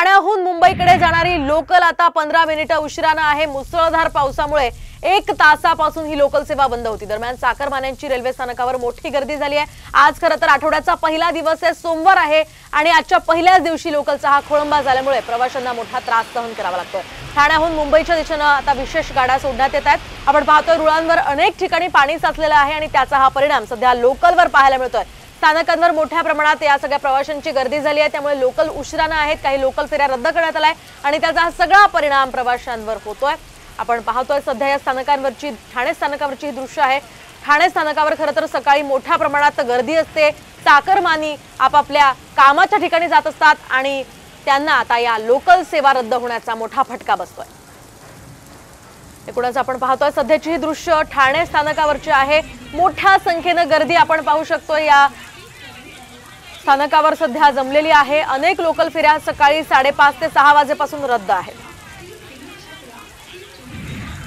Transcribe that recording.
ठाण्याहून मुंबईकडे जाणारी लोकल आता 15 मिनिटे उशिराने आहे। मुसळधार पावसामुळे 1 तासापासून ही लोकल सेवा बंद होती। दरम्यान चाकरमान्यांची रेल्वे स्थानकावर मोठी गर्दी झाली आहे। आज खरं तर आठवड्याचा पहिला दिवस आहे, सोमवार आहे आणि आजच्या पहिल्याच दिवशी लोकलचा हा खोळंबा झाल्यामुळे प्रवाशांना मोठा त्रास सहन करावा लागतोय। ठाण्याहून मुंबईच्या दिशेने आता विशेष गाड्या सोडण्यात येत आहेत। आपण पाहतोय रुळांवर अनेक ठिकाणी पाणी साचलेलं आहे आणि त्याचा हा परिणाम सध्या लोकलवर पाहायला मिळतोय। स्थानकांवर मोठ्या प्रमाणात या सगळ्या प्रवाशांची गर्दी झाली आहे, त्यामुळे लोकल उशिराने आहेत। काही लोकल फेऱ्या रद्द करण्यात आल्या आणि त्याचा हा सगळा परिणाम प्रवाशांवर होतोय। आपण पाहतोय सध्या या स्थानकांवरची ठाणे स्थानकावरची दृश्य आहे। ठाणे स्थानकावर खरं तर सकाळी मोठ्या प्रमाणात गर्दी असते। चाकरमानी आपापल्या कामाच्या ठिकाणी जात असतात आणि त्यांना आता या लोकल सेवा रद्द होण्याचा मोठा फटका बसतोय। एकूणच आपण पाहतोय सध्याची ही दृश्य ठाणे स्थानकावरची आहे। मोठ्या संख्येने गर्दी आपण पाहू शकतो। या स्थानकावर सध्या जमलेली आहे। अनेक लोकल फेऱ्या सकाळी 5:30 ते 6 वाजेपासून रद्द आहेत।